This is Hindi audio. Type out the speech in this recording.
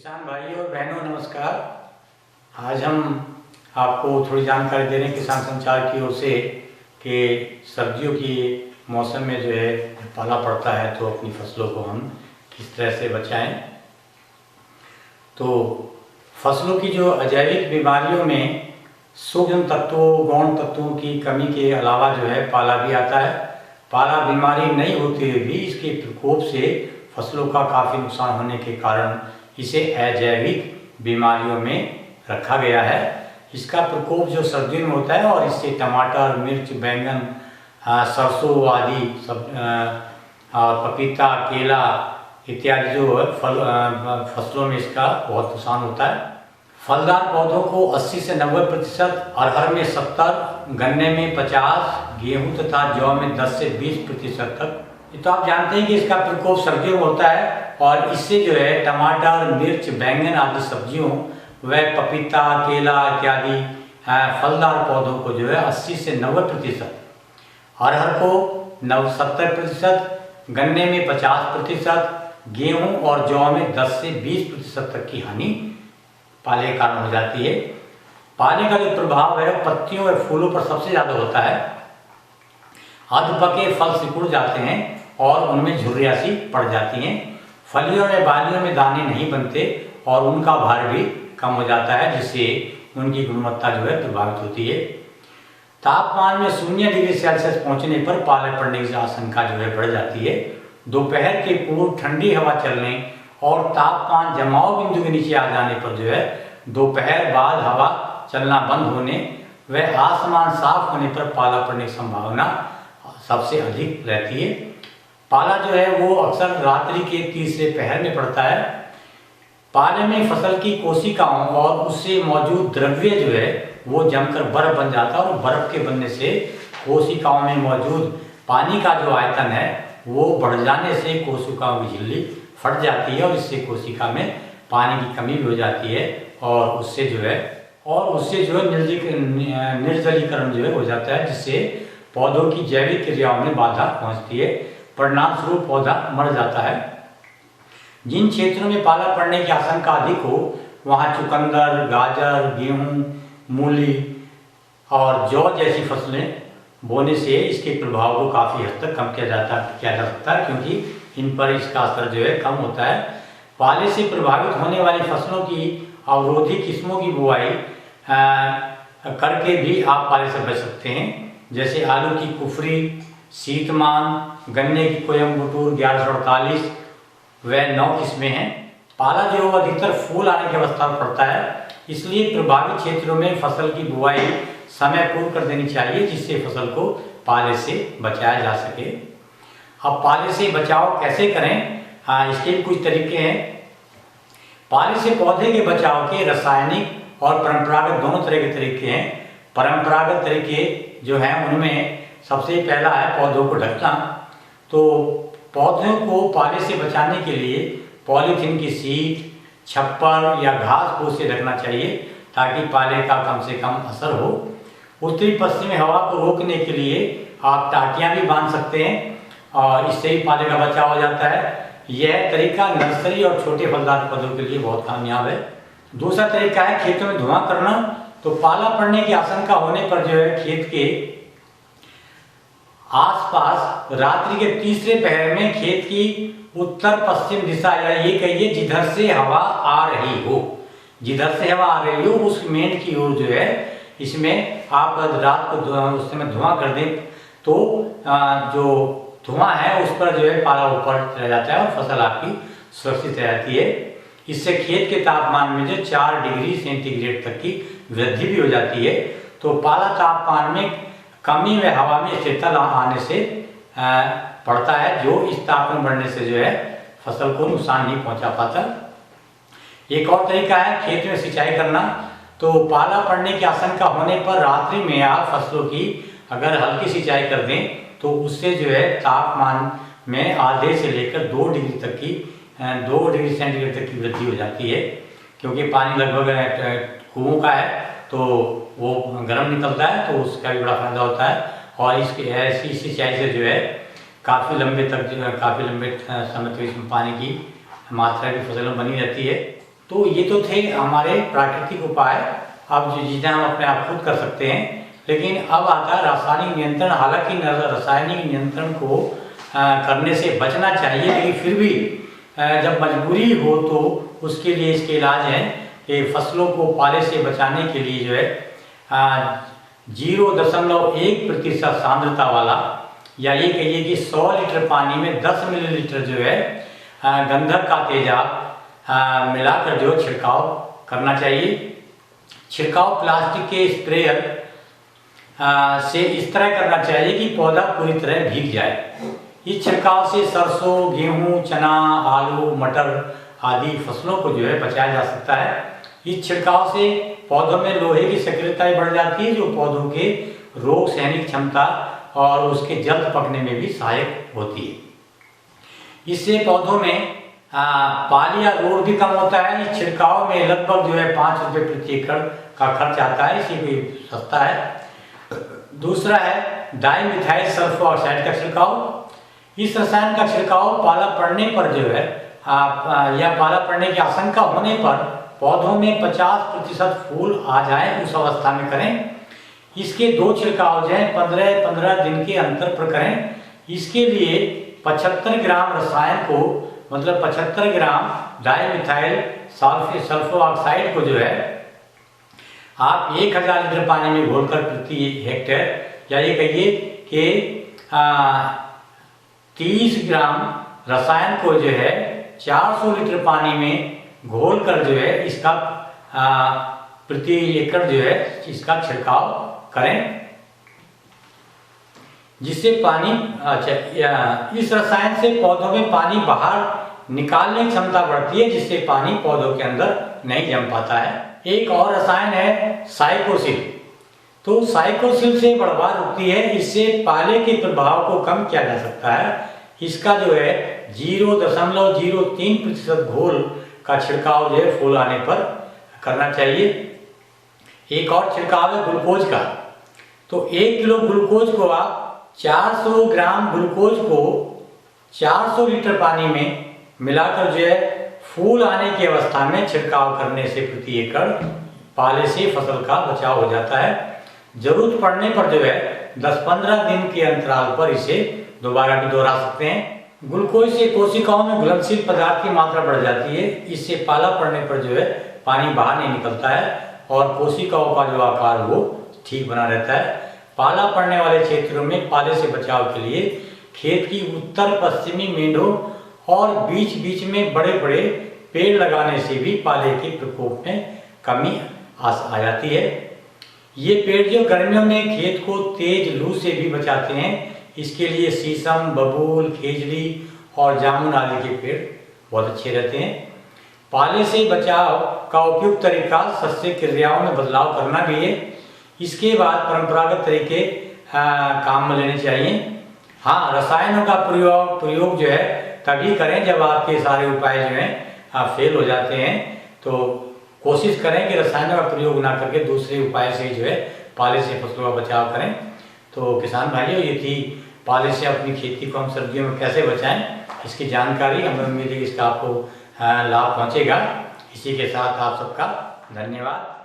किसान भाइयों और बहनों नमस्कार। आज हम आपको थोड़ी जानकारी दे रहे हैं किसान संचार की ओर से कि सर्दियों की मौसम में जो है पाला पड़ता है तो अपनी फसलों को हम किस तरह से बचाएं। तो फसलों की जो अजैविक बीमारियों में सूक्ष्म तत्वों गौण तत्वों की कमी के अलावा जो है पाला भी आता है। पाला बीमारी नहीं होते हुए भी इसके प्रकोप से फसलों का काफ़ी नुकसान होने के कारण इसे अजैविक बीमारियों में रखा गया है। इसका प्रकोप जो सर्दियों में होता है और इससे टमाटर, मिर्च, बैंगन, सरसों आदि सब पपीता, केला इत्यादि जो फसलों में इसका बहुत नुकसान होता है। फलदार पौधों को 80 से 90%, अरहर में 70%, गन्ने में 50%, गेहूं तथा जौ में 10 से 20% तक। तो आप जानते हैं कि इसका प्रकोप सर्दियों में होता है और इससे जो है टमाटर, मिर्च, बैंगन आदि सब्जियों व पपीता, केला इत्यादि फलदार पौधों को जो है 80 से 90%, अरहर को 70%, गन्ने में 50%, गेहूं और जौ में 10 से 20% तक की हानि पाले के कारण हो जाती है। पाले का जो प्रभाव है पत्तियों व फूलों पर सबसे ज़्यादा होता है। अध पके फल सिकुड़ जाते हैं और उनमें झुर्रियाँ सी पड़ जाती हैं। फलियों में बालियों में दाने नहीं बनते और उनका भार भी कम हो जाता है, जिससे उनकी गुणवत्ता जो है प्रभावित होती है। तापमान में 0 डिग्री सेल्सियस पहुंचने पर पाले पड़ने की आशंका जो है बढ़ जाती है। दोपहर के पूर्व ठंडी हवा चलने और तापमान जमाव बिंदु के नीचे आ जाने पर जो है दोपहर बाद हवा चलना बंद होने व आसमान साफ होने पर पाला पड़ने की संभावना सबसे अधिक रहती है। पाला जो है वो अक्सर रात्रि के तीसरे पहर में पड़ता है। पाले में फसल की कोशिकाओं और उससे मौजूद द्रव्य जो है वो जमकर बर्फ बन जाता है और बर्फ के बनने से कोशिकाओं में मौजूद पानी का जो आयतन है वो बढ़ जाने से कोशिकाओं की झिल्ली फट जाती है और इससे कोशिका में पानी की कमी भी हो जाती है और उससे जो है निर्जलीकरण जो है हो जाता है, जिससे पौधों की जैविक क्रियाओं में बाधा पहुंचती है। परिणाम स्वरूप पौधा मर जाता है। जिन क्षेत्रों में पाला पड़ने की आशंका अधिक हो वहां चुकंदर, गाजर, गेहूं, मूली और जौ जैसी फसलें बोने से इसके प्रभाव को काफ़ी हद तक कम किया जा सकता है, क्योंकि इन पर इसका असर जो है कम होता है। पाले से प्रभावित होने वाली फसलों की अवरोधी किस्मों की बुआई करके भी आप पाले से बच सकते हैं। जैसे आलू की कुफरी, शीतमान, गन्ने की कोयम्बटूर 1148 व 9 किस्में हैं। पाला जो अधिकतर फूल आने की अवस्था में पड़ता है, इसलिए प्रभावित क्षेत्रों में फसल की बुआई समय पूर्व कर देनी चाहिए, जिससे फसल को पाले से बचाया जा सके। अब पाले से बचाव कैसे करें, इसके भी कुछ तरीके हैं। पाले से पौधे के बचाव के रासायनिक और परंपरागत दोनों तरह के तरीके हैं। परंपरागत तरीके जो हैं उनमें सबसे पहला है पौधों को ढकना। तो पौधों को पाले से बचाने के लिए पॉलीथीन की शीट, छप्पर या घास फूस से ढकना चाहिए ताकि पाले का कम से कम असर हो। उत्तरी पश्चिमी हवा को रोकने के लिए आप टाटियाँ भी बांध सकते हैं और इससे भी पाले का बचाव हो जाता है। यह तरीका नर्सरी और छोटे फलदार पौधों के लिए बहुत कामयाब है। दूसरा तरीका है खेतों में धुआं करना। तो पाला पड़ने की आशंका होने पर जो है खेत के आसपास रात्रि के तीसरे पहर में खेत की उत्तर पश्चिम दिशा या ये कहिए जिधर से हवा आ रही हो उस मेन की ओर जो है इसमें आप रात को उस समय धुआं कर दें तो जो धुआं है उस पर जो है पाला ऊपर चला जाता है और फसल आपकी सुरक्षित रहती है। इससे खेत के तापमान में जो 4 डिग्री सेंटीग्रेड तक की वृद्धि भी हो जाती है। तो पाला तापमान में कमी व हवा में स्थिरता आने से पड़ता है, जो इस तापमान बढ़ने से जो है फसल को नुकसान नहीं पहुंचा पाता। एक और तरीका है खेत में सिंचाई करना। तो पाला पड़ने की आशंका होने पर रात्रि में आप फसलों की अगर हल्की सिंचाई कर दें तो उससे जो है तापमान में आधे से लेकर 2 डिग्री सेंटीग्रेड तक की वृद्धि हो जाती है, क्योंकि पानी लगभग कुओं का है तो वो गर्म निकलता है तो उसका भी बड़ा फायदा होता है। और इसके ऐसी सिंचाई से जो है काफ़ी लंबे समय तक इसमें पानी की मात्रा की फसल बनी रहती है। तो ये तो थे हमारे प्राकृतिक उपाय, अब जो चीज़ें हम अपने आप खुद कर सकते हैं। लेकिन अब आता है रासायनिक नियंत्रण। हालांकि रासायनिक नियंत्रण को करने से बचना चाहिए, लेकिन फिर भी जब मजबूरी हो तो उसके लिए इसके इलाज हैं कि फसलों को पाले से बचाने के लिए जो है 0.1% सांद्रता वाला, या ये कहिए कि 100 लीटर पानी में 10 मिलीलीटर जो है गंधक का तेजाब मिलाकर जो छिड़काव करना चाहिए। छिड़काव प्लास्टिक के स्प्रेयर से इस तरह करना चाहिए कि पौधा पूरी तरह भीग जाए। इस छिड़काव से सरसों, गेहूं, चना, आलू, मटर आदि फसलों को जो है बचाया जा सकता है। इस छिड़काव से पौधों में लोहे की सक्रियता बढ़ जाती है, जो पौधों के रोग सहनिक क्षमता और उसके जल्द पकने में भी सहायक होती है। इससे पौधों में पानी या रोग भी कम होता है। इस छिड़काव में लगभग जो है 5 रुपये प्रति एकड़ का खर्च आता है, इसी भी सस्ता है। दूसरा है डाइमिथाइल सल्फर ऑक्साइड का छिड़काव। इस रसायन का छिड़काव पाला पड़ने पर जो है या पाला पड़ने की आशंका होने पर पौधों में 50% फूल आ जाए उस अवस्था में करें। इसके 2 छिड़काव जो है 15-15 दिन के अंतर पर करें। इसके लिए 75 ग्राम रसायन को, मतलब 75 ग्राम डाइमिथाइल सल्फर ऑक्साइड को जो है आप 1000 लीटर पानी में घोलकर प्रति हेक्टेयर, या ये कहिए कि 30 ग्राम रसायन को जो है 400 लीटर पानी में घोलकर जो है इसका प्रति एकड़ जो है इसका छिड़काव करें, जिससे पानी इस रसायन से पौधों में पानी बाहर निकालने की क्षमता बढ़ती है, जिससे पानी पौधों के अंदर नहीं जम पाता है। एक और रसायन है साइकोसिल। तो साइकोसिल से बढ़वा रुकती है, इससे पाले के प्रभाव को कम किया जा सकता है। इसका जो है 0.03% घोल का छिड़काव जो है फूल आने पर करना चाहिए। एक और छिड़काव है ग्लूकोज का। तो 1 किलो ग्लूकोज को आप 400 ग्राम ग्लूकोज को 400 लीटर पानी में मिलाकर जो है फूल आने की अवस्था में छिड़काव करने से प्रति एकड़ पाले से फसल का बचाव हो जाता है। जरूरत पड़ने पर जो है 10-15 दिन के अंतराल पर इसे दोबारा भी दोहरा सकते हैं। ग्लूकोज से कोशिकाओं में घुलनशील पदार्थ की मात्रा बढ़ जाती है। इससे पाला पड़ने पर जो है पानी बाहर नहीं निकलता है और कोशिकाओं का जो आकार वो ठीक बना रहता है। पाला पड़ने वाले क्षेत्रों में पाले से बचाव के लिए खेत की उत्तर पश्चिमी मेढ़ों और बीच बीच में बड़े बड़े पेड़ लगाने से भी पाले के प्रकोप में कमी आ जाती है। ये पेड़ जो गर्मियों में खेत को तेज लू से भी बचाते हैं। इसके लिए शीशम, बबूल, खेजड़ी और जामुन आदि के पेड़ बहुत अच्छे रहते हैं। पाले से बचाव का उपयुक्त तरीका सस्य क्रियाओं में बदलाव करना भी है। इसके बाद परंपरागत तरीके काम में लेने चाहिए। हाँ, रसायनों का प्रयोग जो है तभी करें जब आपके सारे उपाय जो हैं फेल हो जाते हैं। तो कोशिश करें कि रसायनों का प्रयोग ना करके दूसरे उपाय से जो है पाले से फसलों का बचाव करें। तो किसान भाइयों, ये थी पाले से अपनी खेती को हम सर्दियों में कैसे बचाएं, इसकी जानकारी। हमें उम्मीद है कि इसका आपको लाभ पहुंचेगा। इसी के साथ आप सबका धन्यवाद।